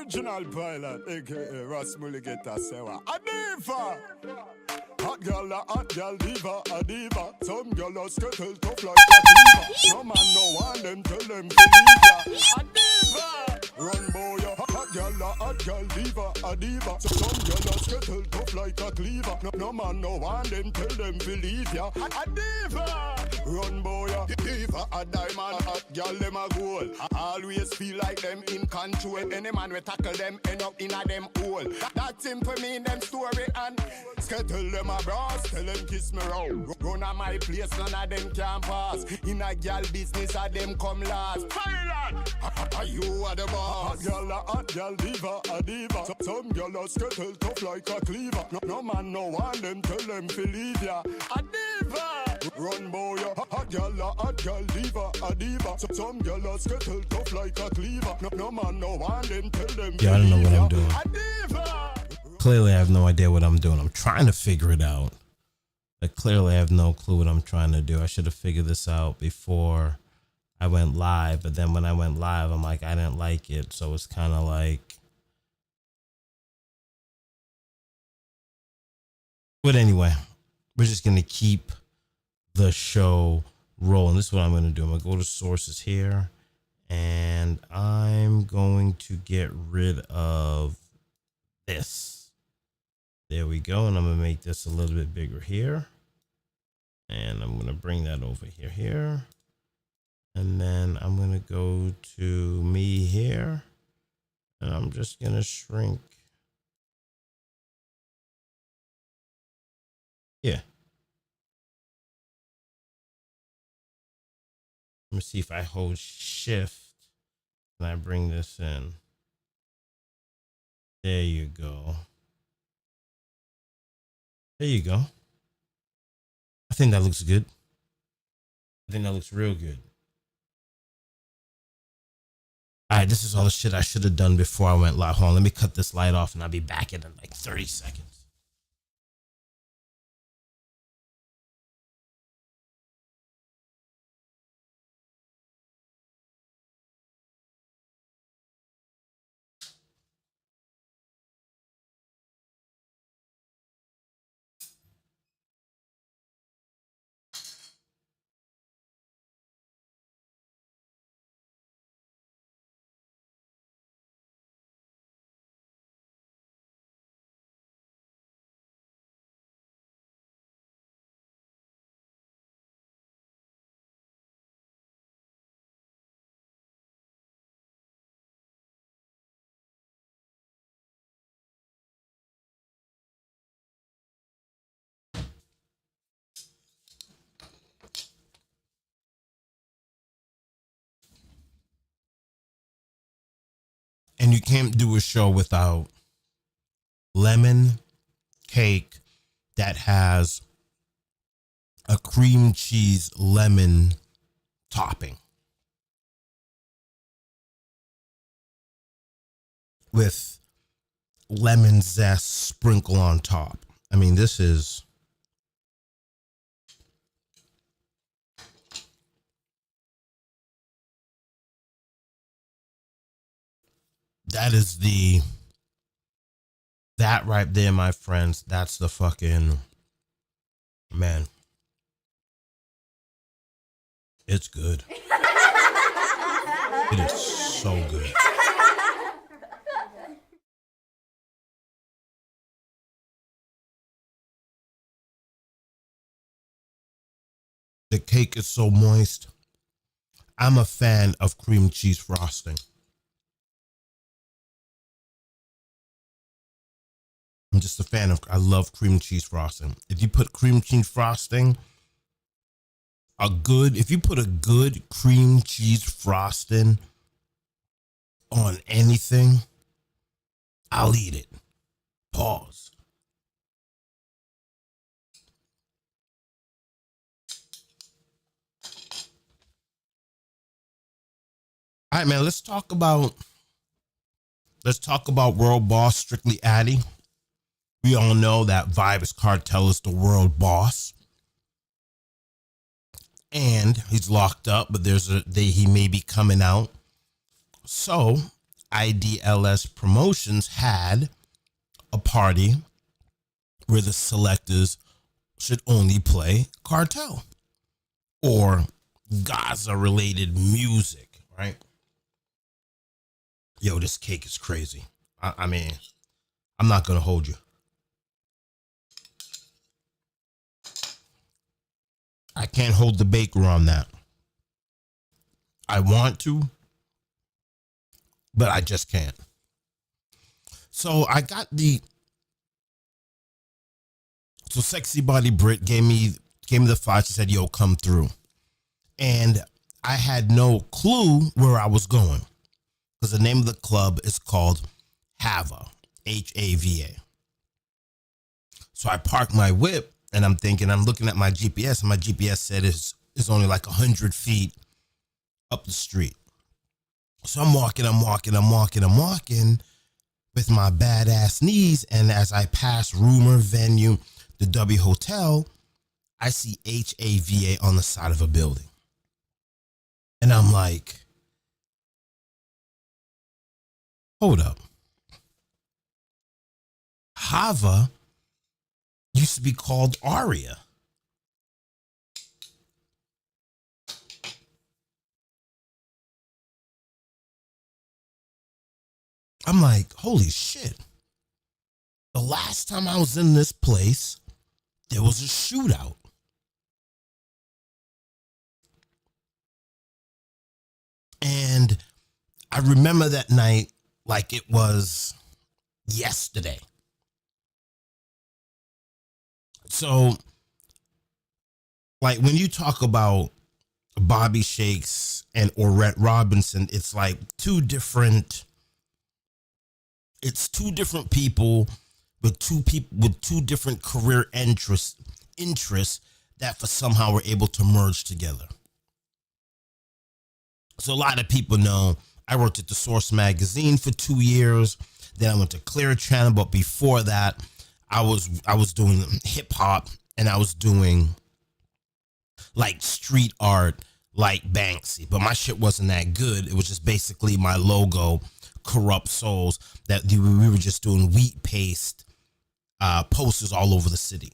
original pilot, aka Ross Mulligeta Sewa. Adiva! Hot girl diva, a diva. Some girl a skittle tough like a diva. No man no one them tell them to leave ya. A diva! Run boy, hot girl diva, a diva. Some girl a skittle tough like a cleaver. No man no one them tell them to leave ya. A diva! Run boy, diva, a diamond, hot girl them a goal. Always feel like them in control. Any man we tackle them end up in a them hole. That's simple mean them story and skittle them a brass. Tell them kiss me round. Run a my place, none of them can pass. In a girl business, a them come last. Pilot! Are you are the boss? Hot girl diva, a diva. Some girl a skittle tough like a cleaver. No man no one them tell them to leave ya. A diva! Run boy, hot girl diva, a diva. Some girl a skittle tough like a cleaver. No man no one them tell them to leave ya. I don't know what I'm doing. A diva! Clearly, I have no idea what I'm doing. I'm trying to figure it out. But clearly, I have no clue what I'm trying to do. I should have figured this out before I went live. But then when I went live, I'm like, I didn't like it. So it's kind of like... But anyway, we're just going to keep the show rolling. This is what I'm going to do. I'm going to go to sources here. And I'm going to get rid of this. There we go. And I'm going to make this a little bit bigger here. And I'm going to bring that over here. And then I'm going to go to me here. And I'm just going to shrink. Yeah. Let me see if I hold shift and I bring this in. There you go. There you go. I think that looks good. I think that looks real good. All right, this is all the shit I should have done before I went live. Hold on, let me cut this light off and I'll be back in like 30 seconds. And you can't do a show without lemon cake that has a cream cheese lemon topping with lemon zest sprinkle on top. I mean, this is... that right there, my friends, that's the fucking, man. It's good. It is so good. The cake is so moist. I'm a fan of cream cheese frosting. I'm just a fan of, I love cream cheese frosting. If you put cream cheese frosting, if you put a good cream cheese frosting on anything, I'll eat it. Pause. All right, man, let's talk about world boss Strictly Addy. We all know that Vybz Kartel is the world boss. And he's locked up, but he may be coming out. So IDLS Promotions had a party where the selectors should only play cartel or Gaza related music, right? Yo, this cake is crazy. I mean, I'm not going to hold you. I can't hold the baker on that. I want to, but I just can't. So I got so Sexy Body Brit gave me the file. She said, yo, come through. And I had no clue where I was going because the name of the club is called Hava, Hava. So I parked my whip and I'm looking at my GPS, and my GPS said it's only like 100 feet up the street. So I'm walking with my badass knees. And as I pass Rumor Venue, the W Hotel, I see HAVA on the side of a building. And I'm like, hold up. Hava used to be called Aria. I'm like, holy shit. The last time I was in this place, there was a shootout. And I remember that night like it was yesterday. So, like, when you talk about Bobby Shakes and Orette Robinson, it's like two different people with two different career interests that for somehow were able to merge together. So a lot of people know I worked at the Source magazine for 2 years. Then I went to Clear Channel, but before that, I was doing hip hop, and I was doing like street art like Banksy, but my shit wasn't that good. It was just basically my logo, Corrupt Souls, that we were just doing wheat paste posters all over the city.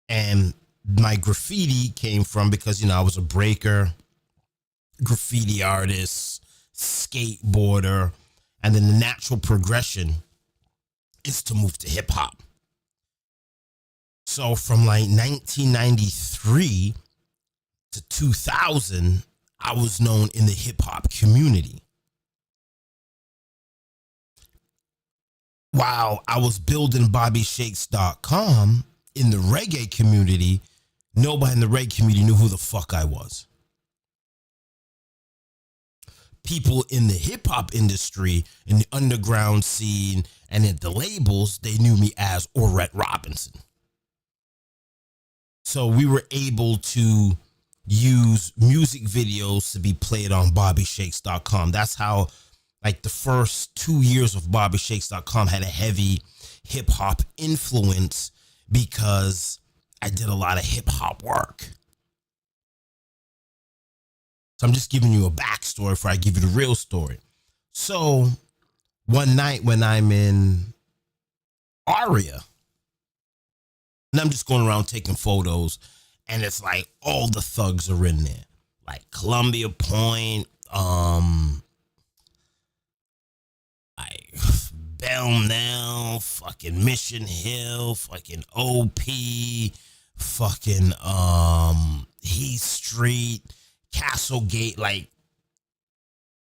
And my graffiti came from, because, I was a breaker, graffiti artist, skateboarder, and then the natural progression is to move to hip hop. So from like 1993 to 2000, I was known in the hip hop community. While I was building BobbyShakes.com in the reggae community, nobody in the reggae community knew who the fuck I was. People in the hip hop industry, in the underground scene, and at the labels, they knew me as Orette Robinson. So we were able to use music videos to be played on BobbyShakes.com. That's how, like, the first 2 years of BobbyShakes.com had a heavy hip hop influence, because I did a lot of hip hop work. So I'm just giving you a backstory before I give you the real story. So one night when I'm in Aria, and I'm just going around taking photos, and it's like all the thugs are in there, like Columbia Point, like Belknap, fucking Mission Hill, fucking OP, fucking Heath Street, Castlegate. Like,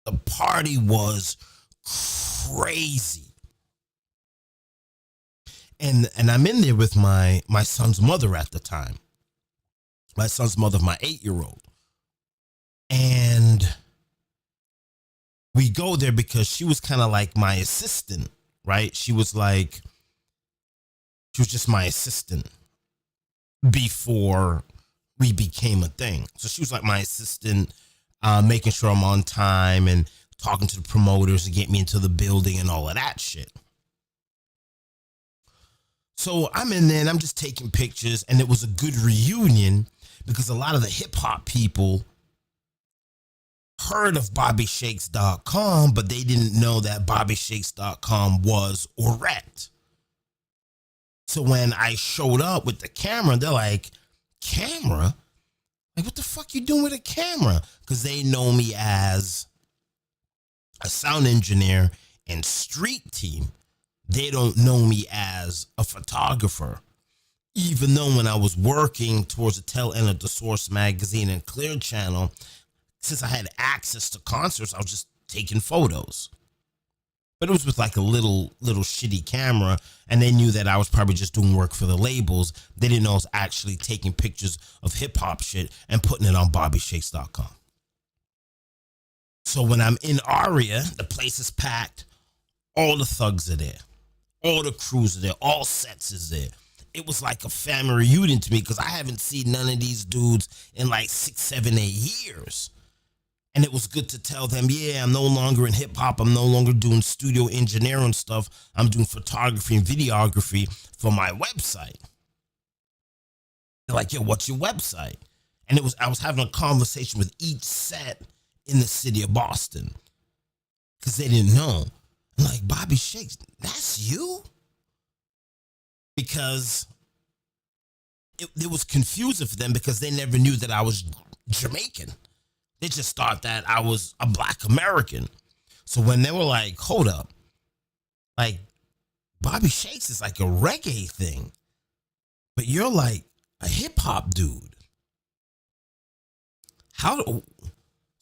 the party was crazy. And I'm in there with my son's mother at the time. My son's mother, my 8-year-old. And we go there because she was kind of like my assistant, right? She was just my assistant before we became a thing. So she was like my assistant, making sure I'm on time and talking to the promoters to get me into the building and all of that shit. So I'm in there and I'm just taking pictures, and it was a good reunion because a lot of the hip hop people heard of BobbyShakes.com, but they didn't know that BobbyShakes.com was Orette. So when I showed up with the camera, they're like, camera? Like, what the fuck you doing with a camera? Because they know me as a sound engineer and street team. They don't know me as a photographer. Even though when I was working towards the tail end of the Source magazine and Clear Channel, since I had access to concerts, I was just taking photos. But it was with like a little shitty camera, and they knew that I was probably just doing work for the labels. They didn't know I was actually taking pictures of hip-hop shit and putting it on BobbyShakes.com. So when I'm in Aria, the place is packed. All the thugs are there. All the crews are there. All sets is there. It was like a family reunion to me because I haven't seen none of these dudes in like 6, 7, 8 years. And it was good to tell them, yeah, I'm no longer in hip hop. I'm no longer doing studio engineering stuff. I'm doing photography and videography for my website. They're like, yo, what's your website? And I was having a conversation with each set in the city of Boston because they didn't know. I'm like, Bobby Shakes, that's you? Because it was confusing for them because they never knew that I was Jamaican. They just thought that I was a Black American. So when they were like, hold up, like Bobby Shakes is like a reggae thing, but you're like a hip hop dude.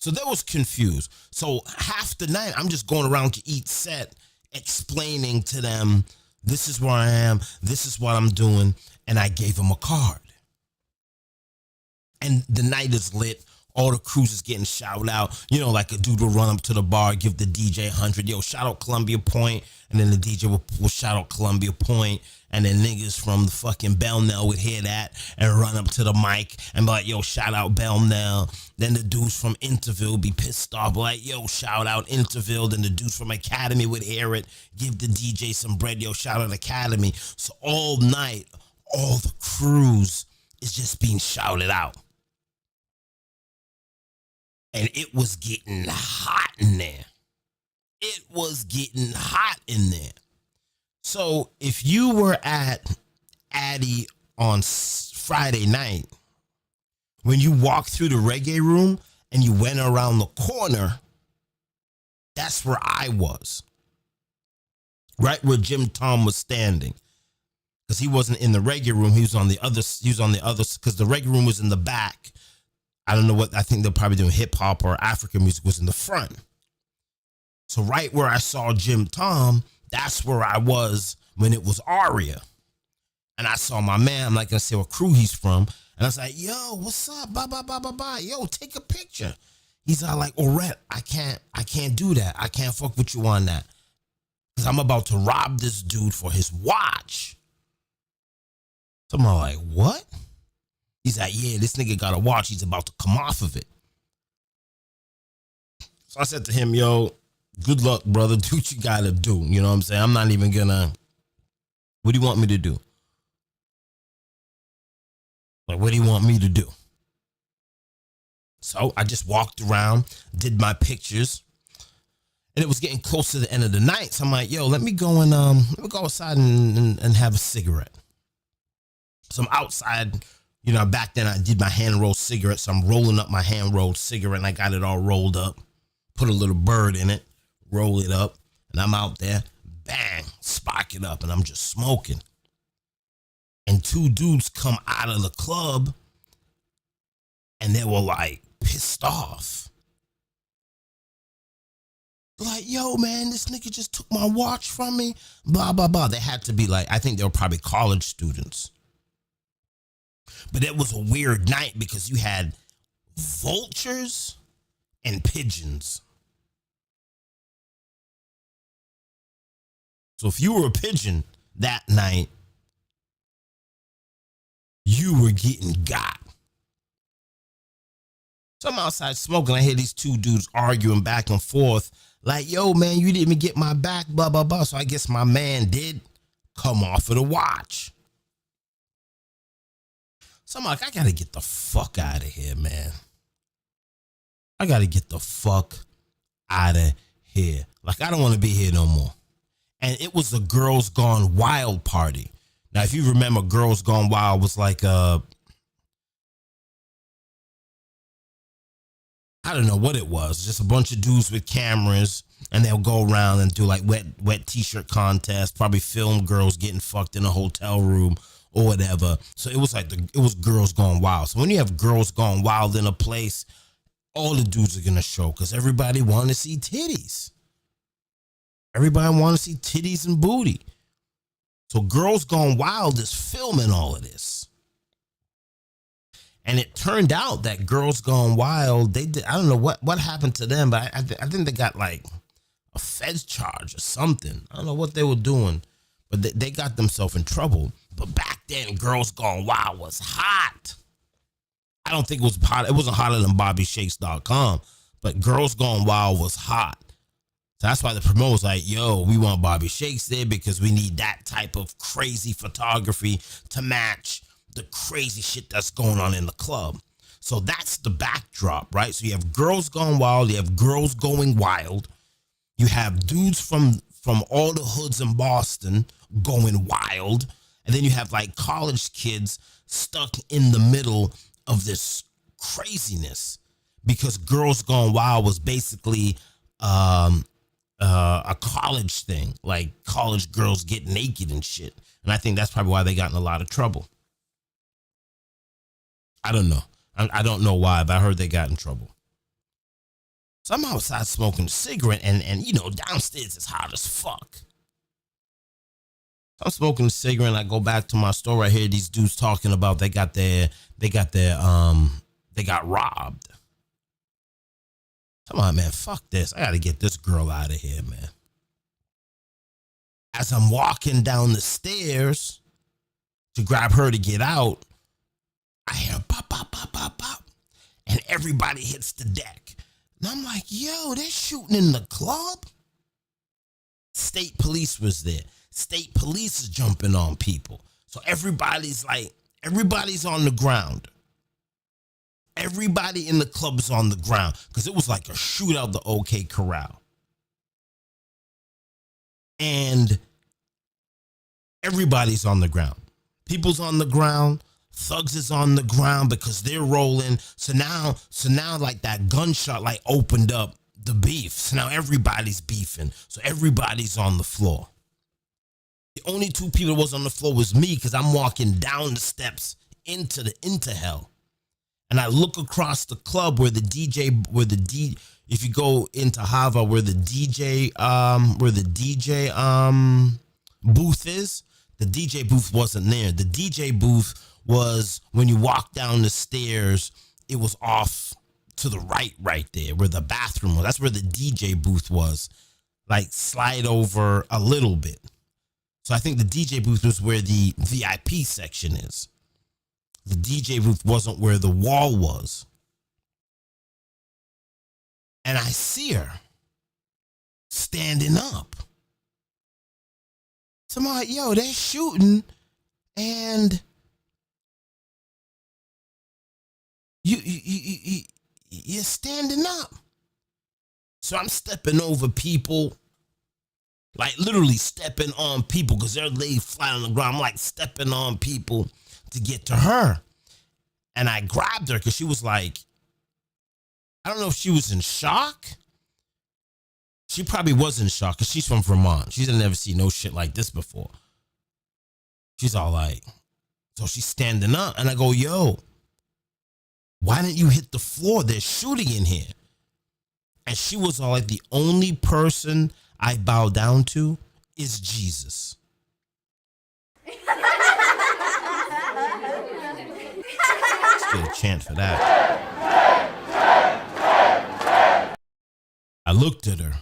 So they was confused. So half the night, I'm just going around to each set explaining to them, this is where I am, this is what I'm doing, and I gave them a card. And the night is lit. All the crews is getting shouted out. You know, like a dude will run up to the bar, give the DJ 100. Yo, shout out Columbia Point. And then the DJ will shout out Columbia Point. And then niggas from the fucking Belknap would hear that and run up to the mic and be like, yo, shout out Belknap. Then the dudes from Interville would be pissed off, like, yo, shout out Interville. Then the dudes from Academy would hear it, give the DJ some bread, yo, shout out Academy. So all night, all the crews is just being shouted out. And it was getting hot in there. It was getting hot in there. So if you were at Addy on Friday night, when you walked through the reggae room and you went around the corner, that's where I was. Right where Jim Tom was standing. Because he wasn't in the reggae room, he was on the other, because the reggae room was in the back. I don't know what, I think they're probably doing hip hop or African music was in the front. So right where I saw Jim Tom, that's where I was when it was Aria. And I saw my man, I'm not gonna say what crew he's from. And I was like, yo, what's up? Bye, bye, bye, bye, bye. Yo, take a picture. He's all like, Orette, I can't do that. I can't fuck with you on that. Because I'm about to rob this dude for his watch. So I'm all like, what? He's like, yeah, this nigga got a watch. He's about to come off of it. So I said to him, yo, good luck, brother. Do what you gotta do. You know what I'm saying? I'm not even gonna, what do you want me to do? Like, what do you want me to do? So I just walked around, did my pictures, and it was getting close to the end of the night. So I'm like, yo, let me go outside and have a cigarette. So I'm outside. You know, back then I did my hand-rolled cigarette, so I'm rolling up my hand-rolled cigarette, and I got it all rolled up, put a little bird in it, roll it up, and I'm out there, bang, spark it up, and I'm just smoking. And two dudes come out of the club, and they were, like, pissed off. Like, yo, man, this nigga just took my watch from me, blah, blah, blah. They had to be, like, I think they were probably college students. But it was a weird night because you had vultures and pigeons. So if you were a pigeon that night, you were getting got. So I'm outside smoking. I hear these two dudes arguing back and forth. Like, yo, man, you didn't even get my back, blah, blah, blah. So I guess my man did come off of the watch. So I'm like, I gotta get the fuck out of here, man. I got to get the fuck out of here. Like, I don't want to be here no more. And it was a Girls Gone Wild party. Now, if you remember, Girls Gone Wild was like I don't know what it was. Just a bunch of dudes with cameras, and they'll go around and do like wet t-shirt contests, probably film girls getting fucked in a hotel room or whatever. So it was like it was Girls Gone Wild. So when you have Girls Gone Wild in a place, all the dudes are gonna show because everybody want to see titties. Everybody want to see titties and booty. So Girls Gone Wild is filming all of this. And it turned out that Girls Gone Wild, they did, I don't know what happened to them, but I think they got like a feds charge or something. I don't know what they were doing, but they got themselves in trouble. But back then, Girls Gone Wild was hot. I don't think it was hot. It wasn't hotter than BobbyShakes.com, but Girls Gone Wild was hot. So that's why the promoter was like, yo, we want Bobby Shakes there because we need that type of crazy photography to match the crazy shit that's going on in the club. So that's the backdrop, right? So you have Girls Gone Wild, you have girls going wild, you have dudes from all the hoods in Boston going wild, and then you have like college kids stuck in the middle of this craziness because Girls Gone Wild was basically a college thing, like college girls get naked and shit. And I think that's probably why they got in a lot of trouble. I don't know. I don't know why, but I heard they got in trouble. So I'm outside smoking a cigarette and you know, downstairs it's hot as fuck. So I'm smoking a cigarette and I go back to my store. I hear these dudes talking about they got robbed. Come on, man, fuck this. I gotta get this girl out of here, man. As I'm walking down the stairs to grab her to get out, I hear pop, pop, pop, pop, pop. And everybody hits the deck. And I'm like, yo, they're shooting in the club? State police was there. State police is jumping on people. So everybody's on the ground. Everybody in the club is on the ground because it was like a shootout, the OK Corral. And everybody's on the ground. People's on the ground. Thugs is on the ground because they're rolling. So now like that gunshot like opened up the beef. So now everybody's beefing. So everybody's on the floor. The only two people that was on the floor was me because I'm walking down the steps into hell. And I look across the club where if you go into Hava where the DJ booth is, the DJ booth wasn't there. The DJ booth was when you walk down the stairs, it was off to the right there where the bathroom was. That's where the DJ booth was. Like slide over a little bit. So I think the DJ booth was where the VIP section is. The DJ booth wasn't where the wall was. And I see her standing up. So I'm like, yo, they're shooting and you're standing up. So I'm stepping over people, like literally stepping on people because they're laid flat on the ground. I'm like stepping on people to get to her. And I grabbed her because she was like, I don't know if she was in shock. She probably was in shock because she's from Vermont. She's never seen no shit like this before. She's all like, so she's standing up. And I go, yo, why didn't you hit the floor? They're shooting in here. And she was all like, the only person I bow down to is Jesus. Let's get a chant for that. I looked at her.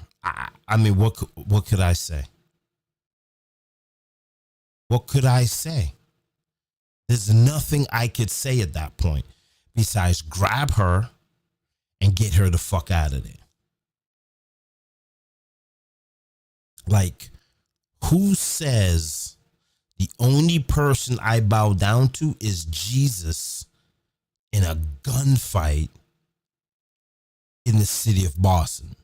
I mean, what could I say? What could I say? There's nothing I could say at that point besides grab her and get her the fuck out of there. Like, who says the only person I bow down to is Jesus in a gunfight in the city of Boston.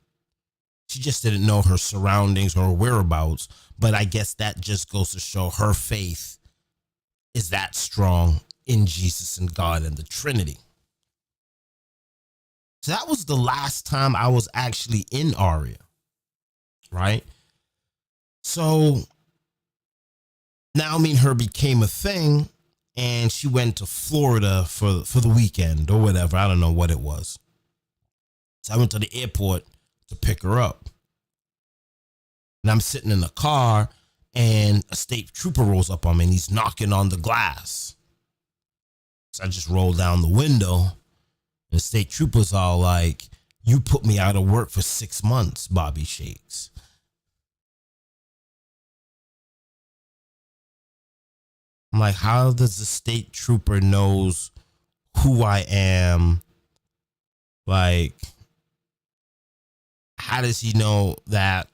She just didn't know her surroundings or her whereabouts, but I guess that just goes to show her faith is that strong in Jesus and God and the Trinity. So that was the last time I was actually in Aria, right? So now me and her became a thing, and she went to Florida for the weekend or whatever. I don't know what it was. So I went to the airport to pick her up. And I'm sitting in the car, and a state trooper rolls up on me, and he's knocking on the glass. So I just roll down the window, and the state trooper's all like, "You put me out of work for 6 months, Bobby Shakes." I'm like, how does the state trooper knows who I am? Like, how does he know that?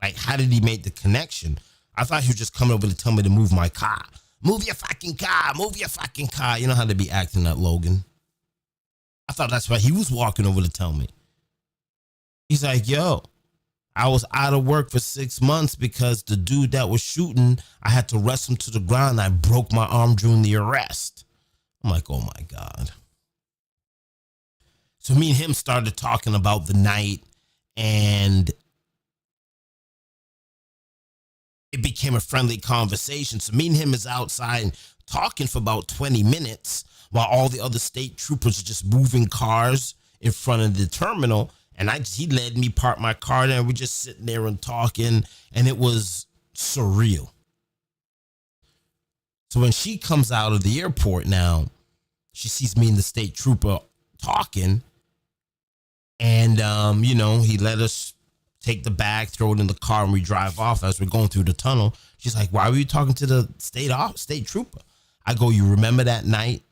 Like, how did he make the connection? I thought he was just coming over to tell me to move my car. Move your fucking car. Move your fucking car. You know how they be acting at Logan. I thought that's why he was walking over to tell me. He's like, yo, I was out of work for 6 months because the dude that was shooting, I had to wrestle him to the ground. I broke my arm during the arrest. I'm like, oh my God. So me and him started talking about the night, and it became a friendly conversation. So me and him is outside talking for about 20 minutes while all the other state troopers are just moving cars in front of the terminal. And he led me, park my car there, and we're just sitting there and talking, and it was surreal. So when she comes out of the airport now, she sees me and the state trooper talking, and he let us take the bag, throw it in the car, and we drive off. As we're going through the tunnel, she's like, "Why were you talking to the state trooper?" I go, "You remember that night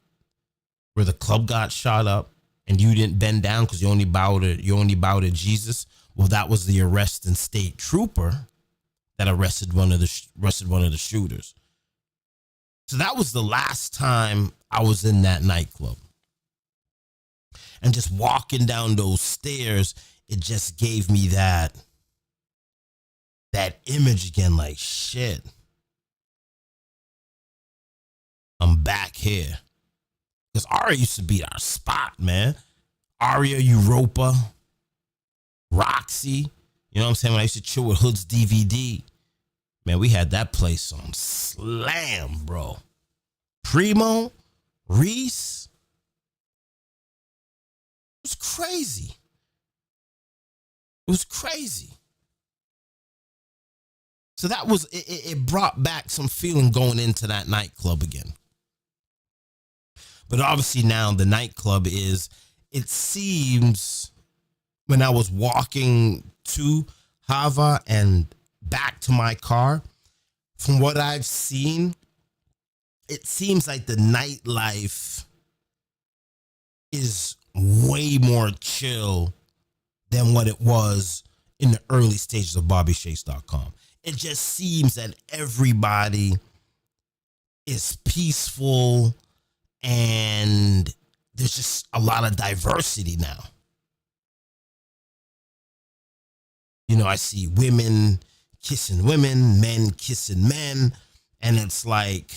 where the club got shot up and you didn't bend down because you only bowed to Jesus? Well, that was the arresting state trooper that arrested one of the shooters." So that was the last time I was in that nightclub. And just walking down those stairs, it just gave me that image again, like, shit, I'm back here. Because Aria used to be our spot, man. Aria, Europa, Roxy. You know what I'm saying? When I used to chill with Hood's DVD, man, we had that place on slam, bro. Primo, Reese. It was crazy. It was crazy. So that was, it brought back some feeling going into that nightclub again. But obviously now the nightclub it seems when I was walking to Hava and back to my car, from what I've seen, it seems like the nightlife is way more chill than what it was in the early stages of BobbyShakes.com. It just seems that everybody is peaceful, and there's just a lot of diversity now. You know, I see women kissing women, men kissing men, and it's like,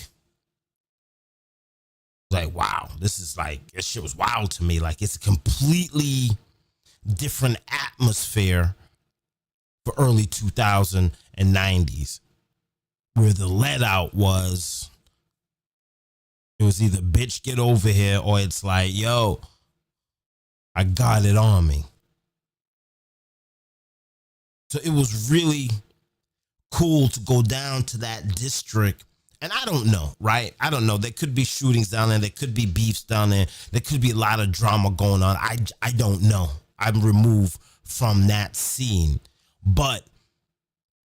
wow, this shit was wild to me. Like, it's a completely different atmosphere for early 2000 and 90s, where the let out was, it was either bitch get over here, or it's like, yo, I got it on me. So it was really cool to go down to that district. And I don't know, right? I don't know. There could be shootings down there. There could be beefs down there. There could be a lot of drama going on. I don't know. I'm removed from that scene. But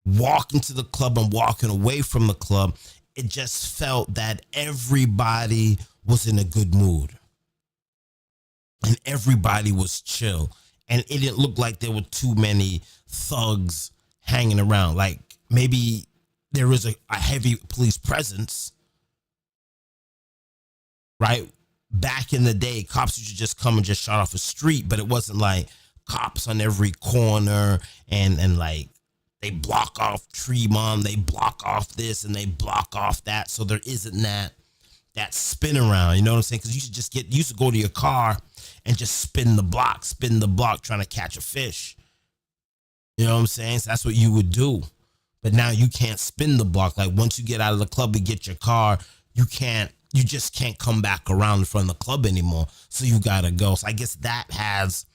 walking to the club and walking away from the club, it just felt that everybody was in a good mood. And everybody was chill. And it didn't look like there were too many thugs hanging around. Like, maybe there was a heavy police presence, right? Back in the day, cops used to just come and just shut off a street, but it wasn't like cops on every corner, and like they block off Tremont, they block off this and they block off that, so there isn't that spin around, you know what I'm saying? Because you used to go to your car and just spin the block trying to catch a fish. You know what I'm saying? So that's what you would do. But now you can't spin the block. Like once you get out of the club and get your car, you just can't come back around in front of the club anymore. So you gotta go. So I guess that has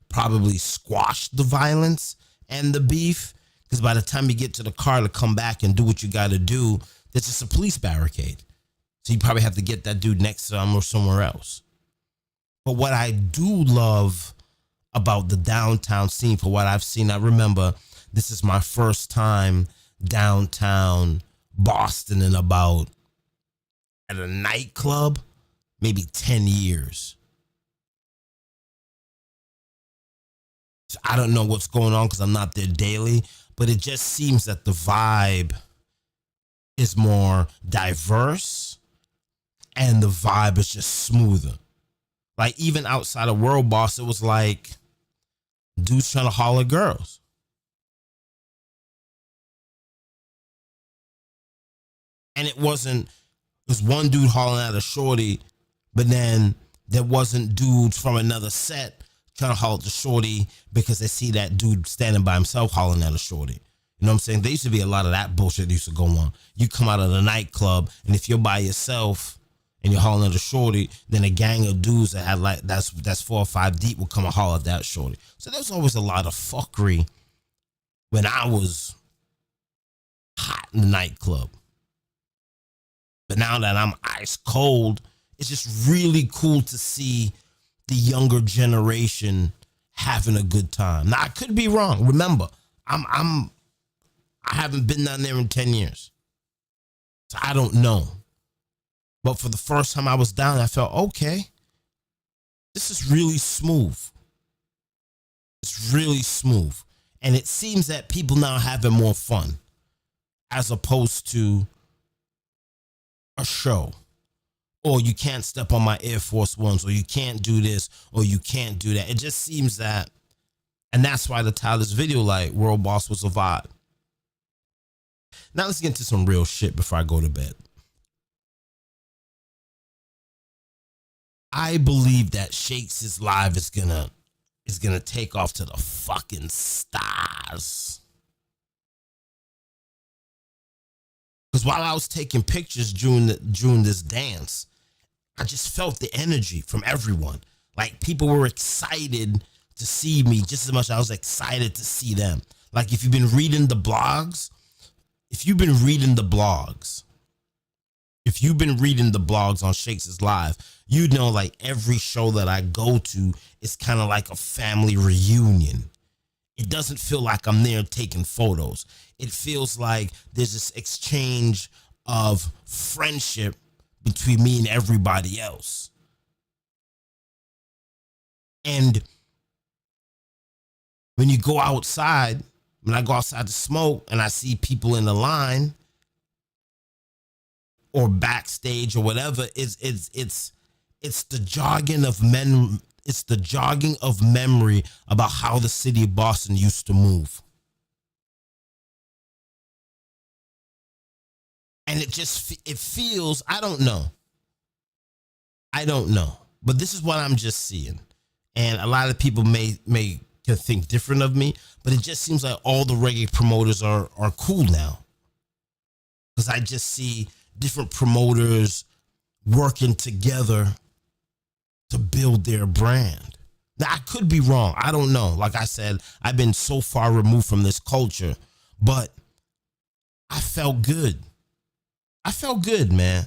probably squashed the violence and the beef. Because by the time you get to the car to come back and do what you gotta do, there's just a police barricade. So you probably have to get that dude next to him or somewhere else. But what I do love about the downtown scene, for what I've seen, I remember this is my first time downtown Boston in about, at a nightclub, maybe 10 years. So I don't know what's going on because I'm not there daily, but it just seems that the vibe is more diverse and the vibe is just smoother. Like even outside of Worl Boss, it was like dudes trying to holler at girls. And it wasn't, there's one dude hollering at a shorty, but then there wasn't dudes from another set trying to holler at the shorty because they see that dude standing by himself hollering at a shorty. You know what I'm saying? There used to be a lot of that bullshit that used to go on. You come out of the nightclub, and if you're by yourself and you're hollering at a shorty, then a gang of dudes that had like that's 4 or 5 deep will come and holler at that shorty. So there's always a lot of fuckery when I was hot in the nightclub. But now that I'm ice cold, it's just really cool to see the younger generation having a good time. Now I could be wrong. Remember, I haven't been down there in 10 years. So I don't know. But for the first time I was down, I felt, okay, this is really smooth. It's really smooth. And it seems that people now are having more fun as opposed to a show. Or you can't step on my Air Force Ones, or you can't do this, or you can't do that. It just seems that, and that's why the title of this video, like, Worl Boss was a vibe. Now let's get into some real shit before I go to bed. I believe that Shakes' Live is gonna take off to the fucking stars. Because while I was taking pictures during this dance, I just felt the energy from everyone. Like people were excited to see me just as much as I was excited to see them. Like if you've been reading the blogs on Shakes' Live, you know, like every show that I go to is kind of like a family reunion. It doesn't feel like I'm there taking photos. It feels like there's this exchange of friendship between me and everybody else. And when you go outside, when I go outside to smoke and I see people in the line or backstage or whatever, it's the jogging of men. It's the jogging of memory about how the city of Boston used to move. And it feels, I don't know. But this is what I'm just seeing. And a lot of people may think different of me, but it just seems like all the reggae promoters are cool now. Because I just see different promoters working together to build their brand. Now, I could be wrong. I don't know. Like I said, I've been so far removed from this culture, but I felt good. I felt good, man.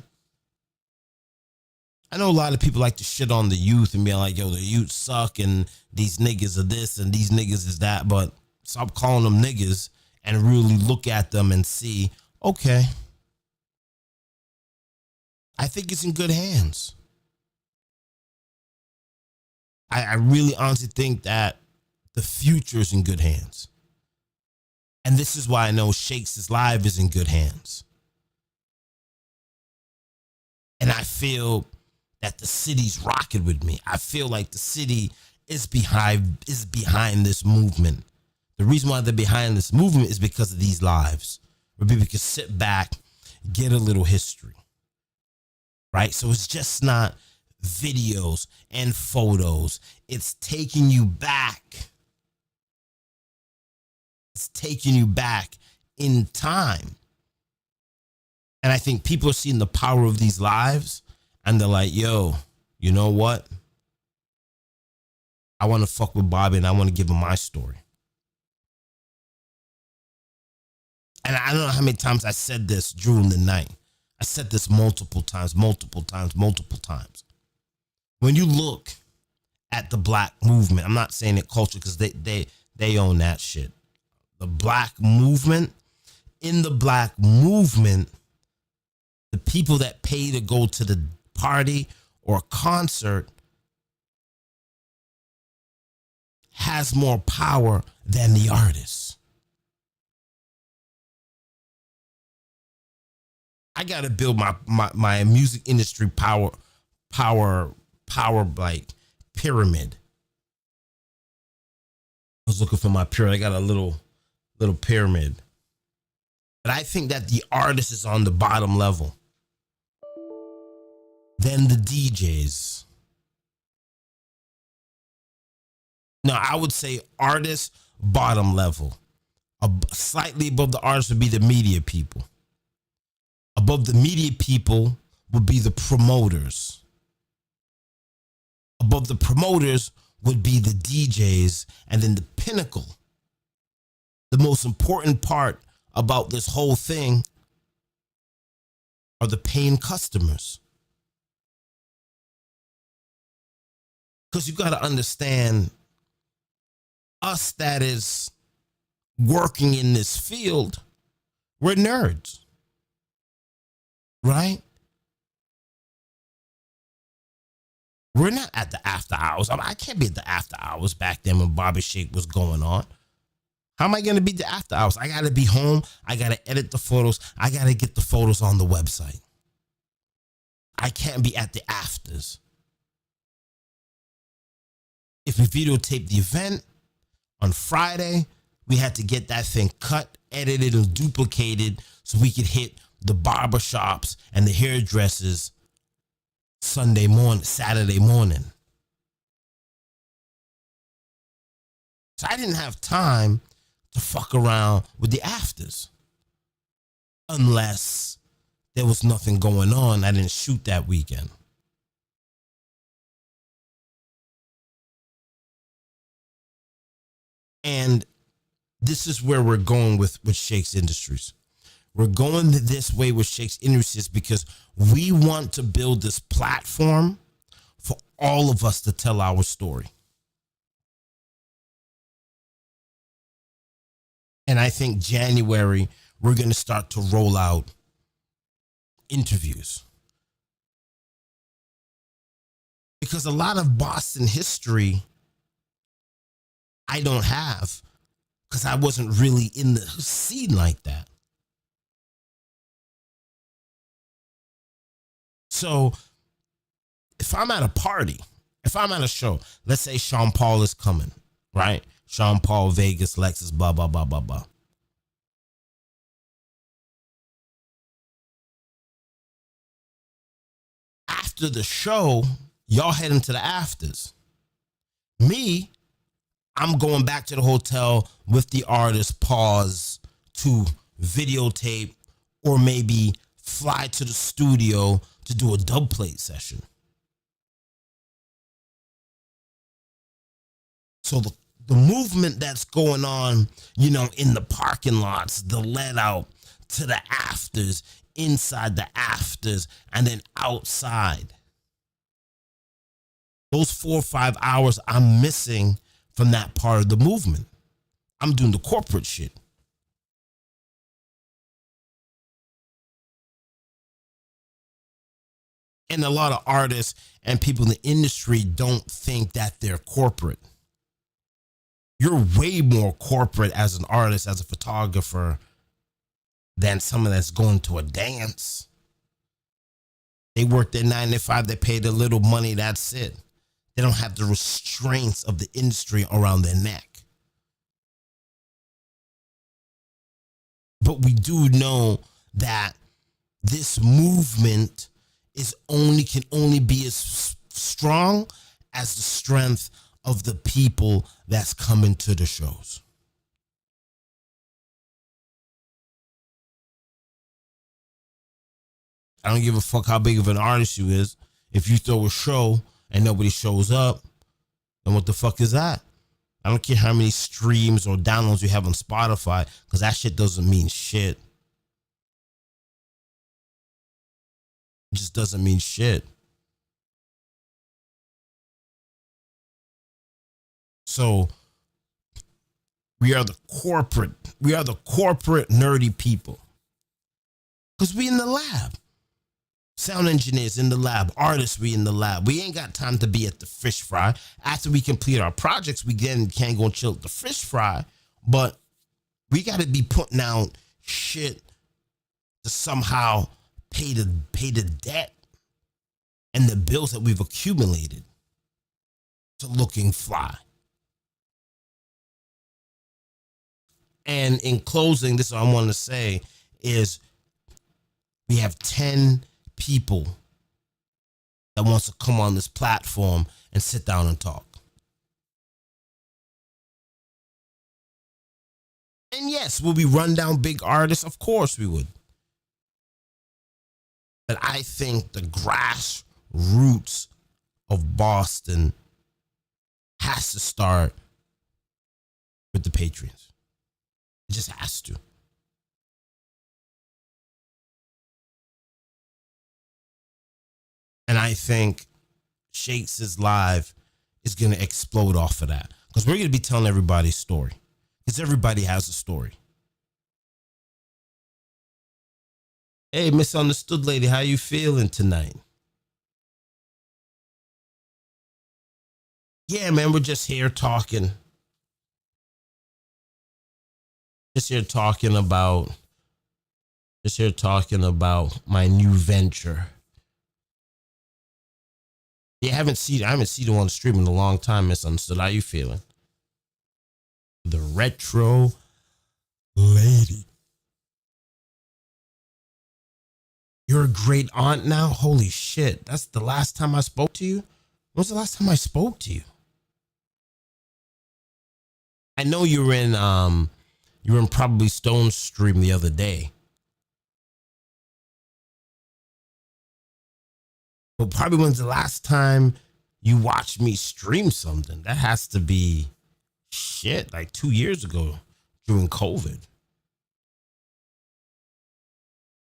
I know a lot of people like to shit on the youth and be like, yo, the youth suck and these niggas are this and these niggas is that, but stop calling them niggas and really look at them and see, okay, I think it's in good hands. I really honestly think that the future is in good hands. And this is why I know Shakes' Live is in good hands. And I feel that the city's rocking with me. I feel like the city is behind this movement. The reason why they're behind this movement is because of these lives, where people can sit back, get a little history, right? So it's just not videos and photos. It's taking you back. It's taking you back in time. And I think people are seeing the power of these lives, and they're like, yo, you know what? I want to fuck with Bobby, and I want to give him my story. And I don't know how many times I said this during the night. I said this multiple times. When you look at the black movement, I'm not saying it culture because they own that shit. The black movement, in the black movement, the people that pay to go to the party or concert has more power than the artist. I gotta build my music industry power like pyramid. I was looking for my pyramid. I got a little pyramid. But I think that the artist is on the bottom level. Then the DJs. No, I would say artist, bottom level. Slightly above the artist would be the media people. Above the media people would be the promoters. Above the promoters would be the DJs. And then the pinnacle, the most important part about this whole thing, are the paying customers. Because you got to understand, us that is working in this field, we're nerds. Right? We're not at the after hours. I can't be at the after hours back then when Bobby Shake was going on. How am I going to be the after hours? I got to be home. I got to edit the photos. I got to get the photos on the website. I can't be at the afters. If we videotape the event on Friday, we had to get that thing cut, edited, and duplicated so we could hit the barbershops and the hairdressers Saturday morning. So I didn't have time to fuck around with the afters. Unless there was nothing going on, I didn't shoot that weekend. And this is where we're going with Shakes Industries. We're going this way with Shakes Industries because we want to build this platform for all of us to tell our story. And I think January, we're going to start to roll out interviews. Because a lot of Boston history I don't have, because I wasn't really in the scene like that. So if I'm at a party, if I'm at a show, let's say Sean Paul is coming, right? Sean Paul, Vegas, Lexus, blah, blah, blah, blah, blah. After the show, y'all heading to the afters. Me, I'm going back to the hotel with the artist, pause to videotape or maybe fly to the studio to do a dub plate session. So the movement that's going on, in the parking lots, the let out to the afters, inside the afters, and then outside. Those 4 or 5 hours I'm missing from that part of the movement. I'm doing the corporate shit. And a lot of artists and people in the industry don't think that they're corporate. You're way more corporate as an artist, as a photographer, than someone that's going to a dance. They work their 9 to 5, they pay the little money, that's it. They don't have the restraints of the industry around their neck. But we do know that this movement can only be as strong as the strength of the people that's coming to the shows. I don't give a fuck how big of an artist you is. If you throw a show and nobody shows up, then what the fuck is that? I don't care how many streams or downloads you have on Spotify, because that shit doesn't mean shit. It just doesn't mean shit. So we are the corporate nerdy people. Because we in the lab. Sound engineers in the lab, artists we in the lab. We ain't got time to be at the fish fry. After we complete our projects, we can't go and chill at the fish fry. But we got to be putting out shit to somehow pay the debt and the bills that we've accumulated to looking fly. And in closing, this is what I want to say is we have 10 people that wants to come on this platform and sit down and talk. And yes, will we run down big artists? Of course we would. But I think the grassroots of Boston has to start with the Patriots. It just has to. And I think Shakes' Live is going to explode off of that. Because we're going to be telling everybody's story. Because everybody has a story. Hey, misunderstood lady, how you feeling tonight? Yeah, man, we're just here talking. Just here talking about my new venture. Yeah, I haven't seen you on the stream in a long time, misunderstood. How you feeling? The retro lady. You're a great aunt now? Holy shit. That's the last time I spoke to you? When was the last time I spoke to you? I know you were in probably Stone's stream the other day. But probably when's the last time you watched me stream something? That has to be shit, like 2 years ago during COVID.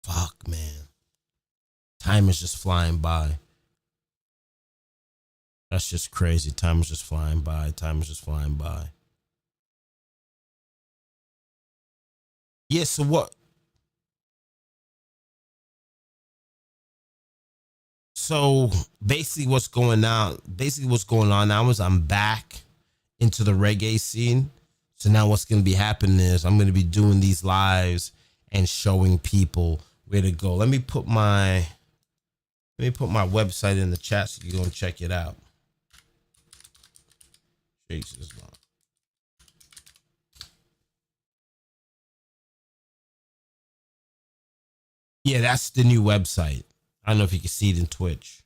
Fuck, man. Time is just flying by. That's just crazy. Time is just flying by. Time is just flying by. Yeah, so what? So basically what's going on now is I'm back into the reggae scene. So now what's going to be happening is I'm going to be doing these lives and showing people where to go. Let me put my website in the chat so you can go and check it out. Jesus, man. Yeah, that's the new website. I don't know if you can see it in Twitch.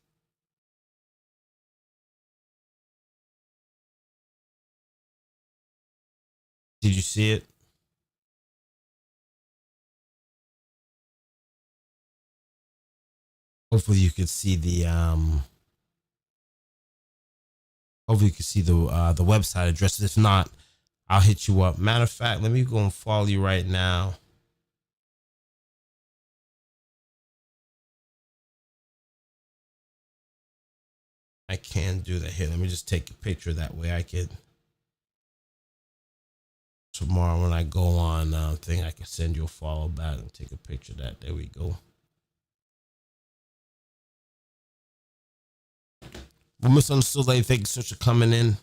Did you see it? Hopefully you can see the the website address. If not, I'll hit you up. Matter of fact, let me go and follow you right now. I can do that here. Let me just take a picture. That way I could, tomorrow when I go on thing, I can send you a follow back and take a picture of that. There we go. Well, misunderstood lady, thank you so much for coming in.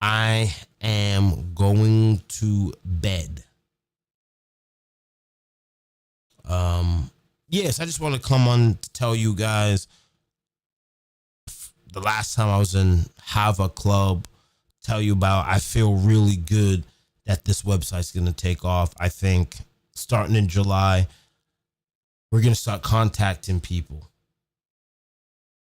I am going to bed. Yes, I just want to come on to tell you guys the last time I was in Hava Club, tell you about, I feel really good that this website's going to take off. I think starting in July, we're going to start contacting people.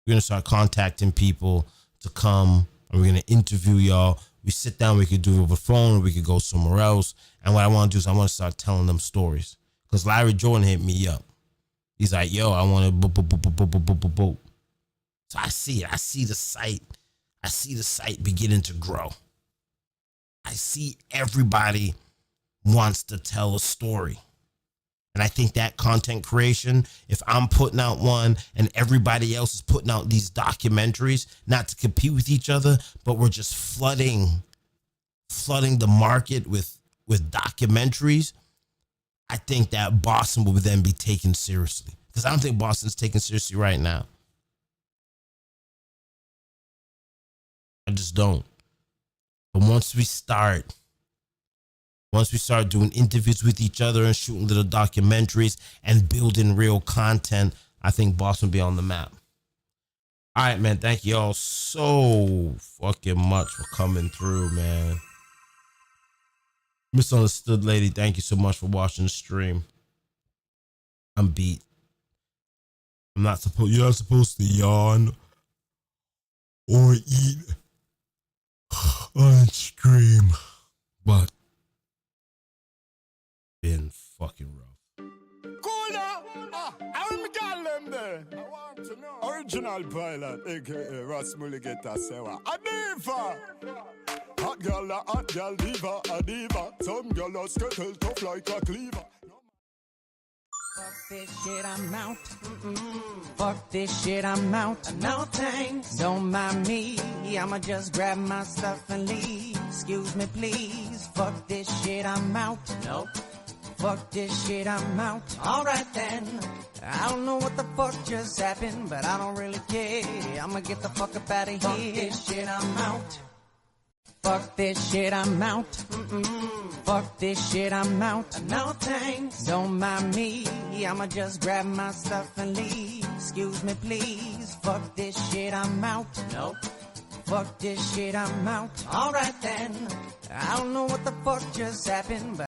We're going to start contacting people to come, and we're going to interview y'all. We sit down, we could do it over the phone, or we could go somewhere else. And what I want to do is I want to start telling them stories. Because Larry Jordan hit me up. He's like, yo, I want to boop. So I see it. I see the site. I see the site beginning to grow. I see everybody wants to tell a story. And I think that content creation, if I'm putting out one and everybody else is putting out these documentaries, not to compete with each other, but we're just flooding the market with documentaries, I think that Boston will then be taken seriously. Because I don't think Boston's taken seriously right now. I just don't. But once we start doing interviews with each other and shooting little documentaries and building real content, I think Boston will be on the map. All right, man. Thank you all so fucking much for coming through, man. Misunderstood lady, thank you so much for watching the stream. I'm beat. You're not supposed to yawn or eat on stream, but been fucking rough. I want to know. Original pilot, aka Rasmuligeta Sewa. Adiva! Hot girl diva, a diva. Some girl a skittle tough like a cleaver. Fuck this shit, I'm out. Fuck this shit, I'm out. No thanks, don't mind me. I'ma just grab my stuff and leave. Excuse me, please. Fuck this shit, I'm out. Nope. Fuck this shit, I'm out. Alright then. I don't know what the fuck just happened, but I don't really care. I'ma get the fuck up out of here. Fuck this shit, I'm out. Fuck this shit, I'm out. Fuck this shit, I'm out. No thanks, don't mind me. I'ma just grab my stuff and leave. Excuse me, please. Fuck this shit, I'm out. Nope. Fuck this shit, I'm out. Alright then. I don't know what the fuck just happened, but